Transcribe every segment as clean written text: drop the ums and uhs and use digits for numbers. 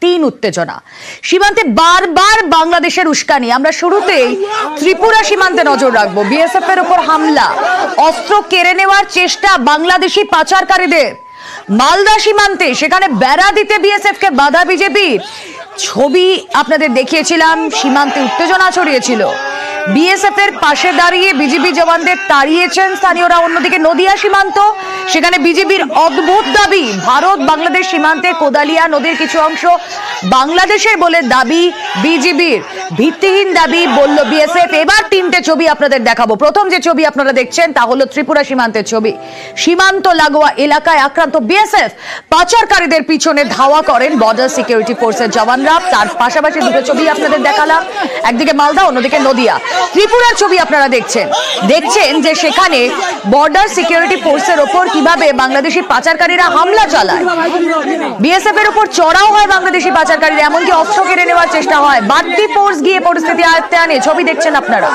तीन उत्तेजना সীমান্তে বারবার বাংলাদেশের উস্কানি। আমরা শুরুতেই ত্রিপুরা সীমান্তে নজর রাখবো। বিএসএফ এর উপর হামলা, অস্ত্র কেড়ে নেওয়ার চেষ্টা বাংলাদেশি পাচারকারীদের। মালদা সীমান্তে সেখানে বেড়া দিতে বিএসএফ কে বাধা বিজেপির। ছবি আপনাদের দেখিয়েছিলাম, সীমান্তে উত্তেজনা ছড়িয়েছিল। বিএসএফ এর পাশে দাঁড়িয়ে বিজেপি জওয়ানদের তাড়িয়েছেন স্থানীয়রা। অন্যদিকে নদিয়া সীমান্ত, সেখানে বিজেপির অদ্ভুত দাবি ভারত বাংলাদেশ সীমান্তে কোদালিয়া নদীর কিছু অংশ বাংলাদেশের বলে দাবি বিজেপির। ভিত্তিহীন দাবি বলল বিএসএফ। এবার তিনটে ছবি আপনাদের দেখাবো। প্রথম যে ছবি আপনারা দেখছেন তা হলো ত্রিপুরা সীমান্তের ছবি। সীমান্ত লাগোয়া এলাকায় আক্রান্ত বিএসএফ। পাচারকারীদের পিছনে ধাওয়া করেন বর্ডার সিকিউরিটি ফোর্সের জওয়ানরা। তার পাশাপাশি দুটো ছবি আপনাদের দেখালাম, একদিকে মালদা, অন্যদিকে নদিয়া। ত্রিপুরার ছবি আপনারা দেখছেন যে সেখানে বর্ডার সিকিউরিটি ফোর্সের ওপর কিভাবে বাংলাদেশি পাচারকারীরা হামলা চালায়। বিএসএফ এর উপর চড়াও হয় বাংলাদেশি পাচারকারীরা, এমনকি অস্ত্র কেড়ে নেওয়ার চেষ্টা হয়। বাড়তি ফোর্স গিয়ে পরিস্থিতি আয়ত্তে আনে। ছবি দেখছেন আপনারা।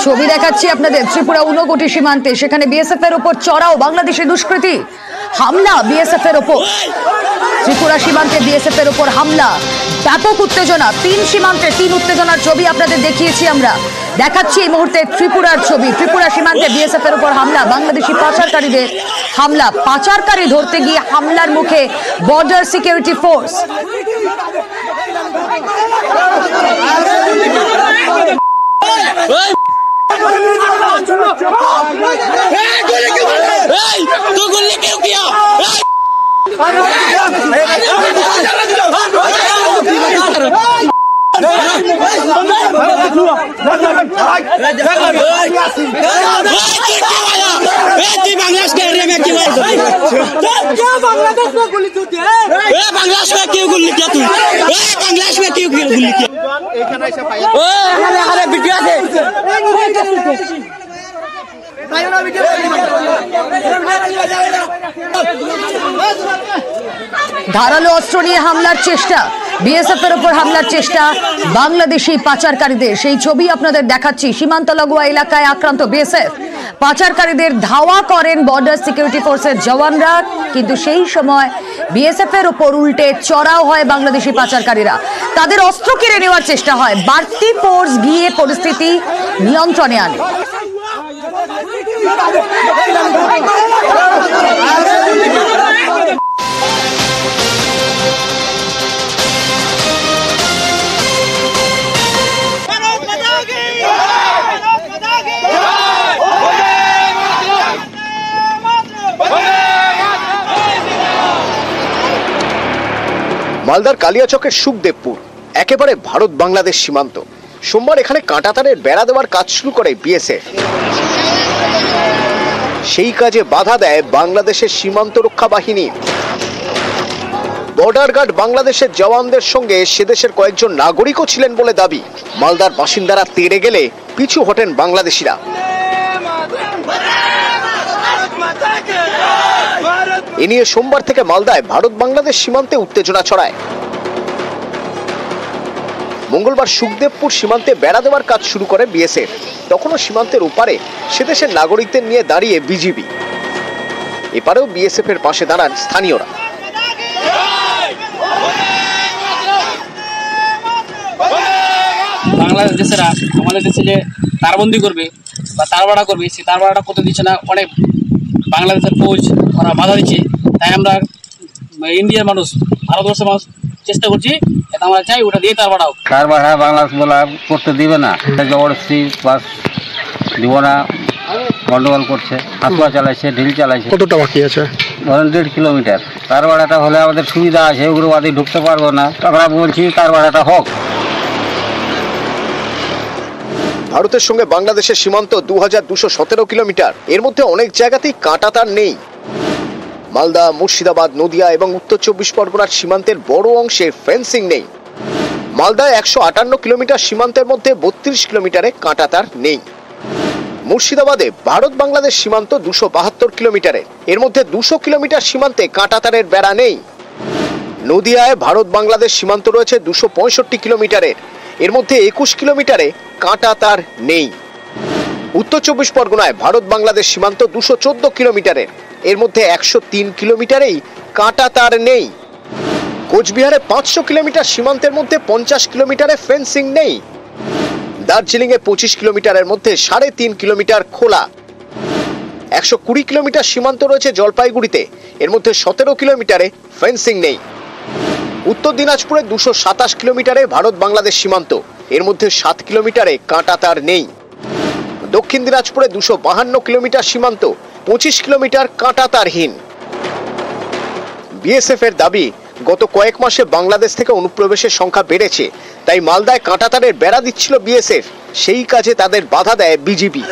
ছবি দেখাচ্ছি আপনাদের ত্রিপুরা ঊনকোটি সীমান্তে, সেখানে বিএসএফ এর উপর চড়াও বাংলাদেশি দুষ্কৃতী। হামলা বিএসএফ এর উপর। ত্রিপুরা সীমান্তে বিএসএফ এর উপর হামলা, ব্যাপক উত্তেজনা। তিন সীমান্তে তিন উত্তেজনার ছবি আপনাদের দেখিয়েছি আমরা। দেখাচ্ছি এই মুহূর্তে ত্রিপুরার ছবি। ত্রিপুরা সীমান্তে বিএসএফ এর উপর হামলা, বাংলাদেশি পাচারকারীদের হামলা। পাচারকারী ধরতে গিয়ে হামলার মুখে বর্ডার সিকিউরিটি ফোর্স। ধারালো অস্ত্র নিয়ে হামলার চেষ্টা, বিএসএফ এর উপর হামলার চেষ্টা বাংলাদেশি পাচারকারীদের। সেই ছবি আপনাদের দেখাচ্ছি। সীমান্ত লাগোয়া এলাকায় আক্রান্ত বিএসএফ। পাচারকারীদের ধাওয়া করেন বর্ডার সিকিউরিটি ফোর্সের জওয়ানরা, কিন্তু সেই সময় বিএসএফ এর উপর উল্টে চড়াও হয় বাংলাদেশি পাচারকারীরা। তাদের অস্ত্র কেড়ে নেওয়ার চেষ্টা হয়। বাড়তি ফোর্স গিয়ে পরিস্থিতি নিয়ন্ত্রণে আনে। মালদার কালিয়াচকের সুখদেবপুর একেবারে ভারত বাংলাদেশ সীমান্ত। সোমবার এখানে কাঁটাতারের বেড়া দেওয়ার কাজ শুরু করে বিএসএফ। সেই কাজে বাধা দেয় বাংলাদেশের সীমান্ত রক্ষা বাহিনী। বর্ডার গার্ড বাংলাদেশের জওয়ানদের সঙ্গে সেদেশের কয়েকজন নাগরিকও ছিলেন বলে দাবি। মালদার বাসিন্দারা তেড়ে গেলে পিছু হটেন বাংলাদেশিরা। এ নিয়ে সোমবার থেকে মালদায় ভারত বাংলাদেশ সীমান্তে উত্তেজনা ছড়ায়। মঙ্গলবার সুখদেবপুর সীমান্তে বেড়া দেওয়ার কাজ শুরু করে বিএসএফ। তখনও সীমান্তের ওপারে সেদেশের নাগরিকদের নিয়ে দাঁড়িয়ে বিজিবি। এপারেও বিএসএফ এর পাশে দাঁড়ান স্থানীয়রা। বাংলাদেশেরা আমাদের দেশে যে তারবন্দি করবে বা তারবাড়া করবে, সেই তারবাড়াটা করতে দিচ্ছে না। অনেক বাংলাদেশের ফৌজ ওরা বাধা দিচ্ছে, তাই আমরা ইন্ডিয়ার মানুষ, ভারতবর্ষের মানুষ চেষ্টা করছি, এটা আমরা চাই ওটা দিয়ে তার বাড়াও। তার বাড়া বাংলাদেশ বলা করতে দিবে না, জবরদস্তি বাস দিব না, গন্ডগোল করছে, হাতুয়া চালাইছে, ঢিল চালাইছে। কতটা বাকি আছে? ধরেন 1.5 কিলোমিটার। তার বাড়াটা হলে আমাদের সুবিধা আছে, উগ্রবাদী ঢুকতে পারবো না। আমরা বলছি তার বাড়াটা হোক। ভারতের সঙ্গে বাংলাদেশের সীমান্ত 2217 কিলোমিটার। এর মধ্যে অনেক জায়গাতেই কাঁটাতার নেই। মালদা, মুর্শিদাবাদ, নদিয়া এবং উত্তর 24 পরগনার সীমান্তের বড় অংশে ফেন্সিং নেই। মালদায় 158 কিলোমিটার সীমান্তের মধ্যে 32 কিলোমিটারে কাঁটাতার নেই। মুর্শিদাবাদে ভারত বাংলাদেশ সীমান্ত 272 কিলোমিটারে। এর মধ্যে 200 কিলোমিটার সীমান্তে কাঁটাতারের বেড়া নেই। নদিয়ায় ভারত বাংলাদেশ সীমান্ত রয়েছে 265 কিলোমিটারের। এর মধ্যে 21 কিলোমিটারে কাঁটাতার নেই। উত্তর 24 পরগনায় ভারত বাংলাদেশ সীমান্ত 214 কিলোমিটারের। এর মধ্যে 103 কিলোমিটারেই কাঁটাতার নেই। কোচবিহারে 500 কিলোমিটার সীমান্তের মধ্যে 50 কিলোমিটারে ফেন্সিং নেই। দার্জিলিংয়ে 25 কিলোমিটারের মধ্যে 3.5 কিলোমিটার খোলা। 120 কিলোমিটার সীমান্ত রয়েছে জলপাইগুড়িতে। এর মধ্যে 17 কিলোমিটারে ফেন্সিং নেই। উত্তর দিনাজপুরে 227 কিলোমিটারে ভারত বাংলাদেশ সীমান্ত। এর মধ্যে 7 কিলোমিটারে কাঁটাতার নেই। দক্ষিণ দিনাজপুরে 252 কিলোমিটার সীমান্ত, 25 কিলোমিটার কাঁটাতারহীন। বিএসএফ এর দাবি, গত কয়েক মাসে বাংলাদেশ থেকে অনুপ্রবেশের সংখ্যা বেড়েছে, তাই মালদায় কাঁটাতারের বেড়া দিচ্ছিল বিএসএফ। সেই কাজে তাদের বাধা দেয় বিজিবি।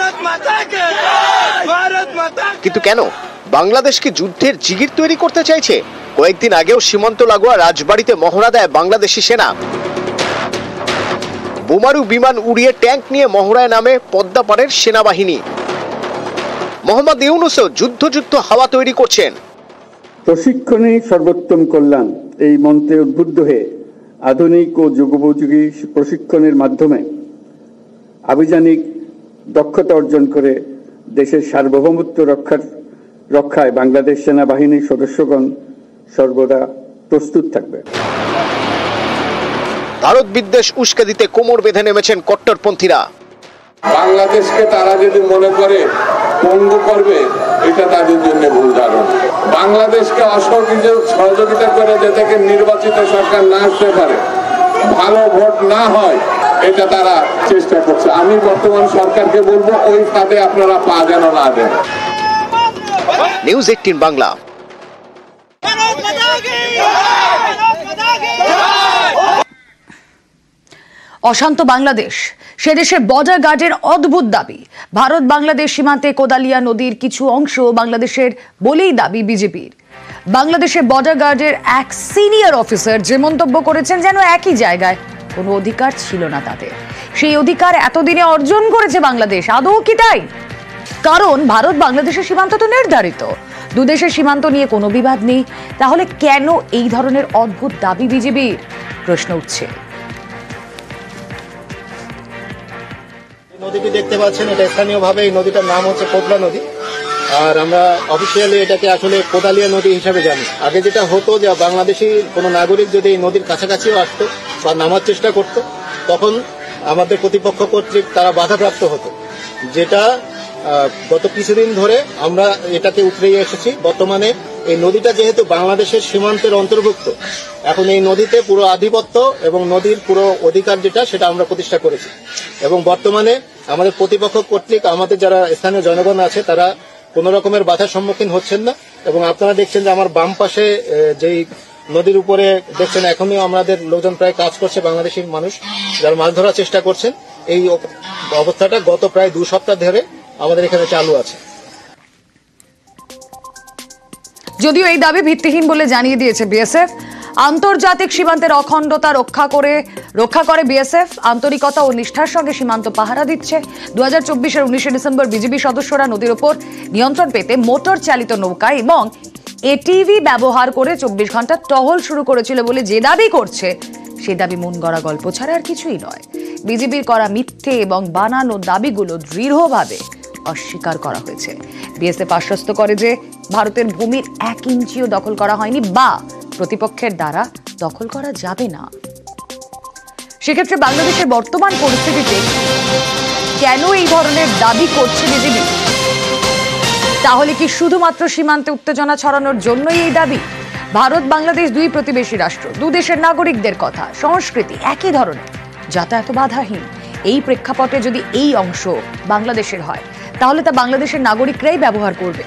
কিন্তু কেন? বাংলাদেশ কি যুদ্ধের জিগির তৈরি করতে চাইছে? কয়েকদিন আগেও সীমান্ত লাগোয়া রাজবাড়িতে মহড়া দেয় বাংলাদেশি সেনা। বোমারু বিমান উড়িয়ে ট্যাঙ্ক নিয়ে মহড়ায় নামে পদ্মাপাড়ের সেনাবাহিনী। মোহাম্মদ ইউনূসও যুদ্ধ হাওয়া তৈরি করছেন। প্রশিক্ষণেই সর্বোত্তম কল্যাণ এই মন্ত্রে উদ্বুদ্ধ হয়ে আধুনিক ও যুগোপযোগী প্রশিক্ষণের মাধ্যমে আভিযানিক দক্ষতা অর্জন করে দেশের সার্বভৌমত্ব রক্ষায় বাংলাদেশ সেনাবাহিনীর সদস্যগণ সর্বদা প্রস্তুত থাকবে। ভারত বিদ্বেষ উস্কে দিতে কোমর বেঁধে নেমেছেন কট্টরপন্থীরা। বাংলাদেশকে তারা যদি মনে করে পঙ্গু করবে, এটা তাদের জন্য ভুল ধারণা। বাংলাদেশকে সহযোগিতা করে যাতে নির্বাচিত সরকার না আসতে পারে, ভালো ভোট না হয়, এটা তারা চেষ্টা করছে। আমি বর্তমান সরকারকে বলবো, ওই ফাঁদে আপনারা পা যেন না দেন। নিউজ 18 বাংলা। অশান্ত বাংলাদেশ, সে দেশে বর্ডার গার্ডের অদ্ভুত দাবি। ভারত বাংলাদেশ সীমান্তে কোদালিয়া নদীর কিছু অংশ বাংলাদেশের বলেই দাবি বিজেপির। বাংলাদেশের বর্ডার গার্ডের এক সিনিয়র অফিসার যে মন্তব্য করেছেন, যেন একই জায়গায় কোনো অধিকার ছিল না তাদের। সেই অধিকার এতদিনে অর্জন করেছে বাংলাদেশ। আদৌ কি তাই? কারণ ভারত বাংলাদেশের সীমান্ত তো নির্ধারিত, দুদেশের সীমান্ত নিয়ে কোনো বিবাদ নেই। তাহলে কেন এই ধরনের অদ্ভুত দাবি বিজেপির? প্রশ্ন উঠছে। নদীটি দেখতে পাচ্ছেন, এটা স্থানীয়ভাবে এই নদীটার নাম হচ্ছে কোদলা নদী। আর আমরা অফিসিয়ালি এটাকে আসলে কোদালিয়া নদী হিসাবে জানি। আগে যেটা হতো যে বাংলাদেশি কোনো নাগরিক যদি এই নদীর কাছাকাছিও আসতো বা নামার চেষ্টা করত, তখন আমাদের প্রতিপক্ষ কর্তৃক তারা বাধাপ্রাপ্ত হতো। যেটা গত কিছুদিন ধরে আমরা এটাকে উতরিয়ে এসেছি। বর্তমানে এই নদীটা যেহেতু বাংলাদেশের সীমান্তের অন্তর্ভুক্ত, এখন এই নদীতে পুরো আধিপত্য এবং নদীর পুরো অধিকার যেটা, সেটা আমরা প্রতিষ্ঠা করেছি। এবং বর্তমানে আমাদের প্রতিপক্ষ কর্তৃক আমাদের যারা স্থানীয় জনগণ আছে, তারা কোনো রকমের বাধার সম্মুখীন হচ্ছেন না। এবং আপনারা দেখছেন যে আমার বাম পাশে যেই নদীর উপরে দেখছেন, এখনই আমাদের লোকজন প্রায় কাজ করছে, বাংলাদেশি মানুষ যারা মাছ ধরার চেষ্টা করছেন। এই অবস্থাটা গত প্রায় 2 সপ্তাহ ধরে আমাদের এখানে চালু আছে। যদিও এই দাবি ভিত্তিহীন বলে জানিয়ে দিয়েছে বিএসএফ। আন্তর্জাতিক সীমান্তের অখণ্ডতা রক্ষা করে বিএসএফ আন্তরিকতা ও নিষ্ঠার সঙ্গে সীমান্ত পাহারা দিচ্ছে। 2024-এর 19 ডিসেম্বর বিজিবি সদস্যরা নদীর ওপর নিয়ন্ত্রণ পেতে মোটর চালিত নৌকা এবং এটিভি ব্যবহার করে 24 ঘন্টা টহল শুরু করেছিল বলে যে দাবি করছে, সেই দাবি মন গড়া গল্প ছাড়া আর কিছুই নয়। বিজিবির করা মিথ্যে এবং বানানো দাবিগুলো দৃঢ়ভাবে অস্বীকার করা হয়েছে। বিএসএফ আশ্বস্ত করে যে ভারতের ভূমির 1 ইঞ্চিও দখল করা হয়নি বা প্রতিপক্ষের দ্বারা দখল করা যাবে না। সেক্ষেত্রে বাংলাদেশের বর্তমান পরিস্থিতিতে কেন এই ধরনের দাবি করছে বিজেপি? তাহলে কি শুধুমাত্র সীমান্তে উত্তেজনা ছড়ানোর জন্যই এই দাবি? ভারত বাংলাদেশ দুই প্রতিবেশী রাষ্ট্র, দু দেশের নাগরিকদের কথা সংস্কৃতি একই ধরনের, যাতায়াত বাধাহীন। এই প্রেক্ষাপটে যদি এই অংশ বাংলাদেশের হয় তাহলে তা বাংলাদেশের নাগরিকরাই ব্যবহার করবে।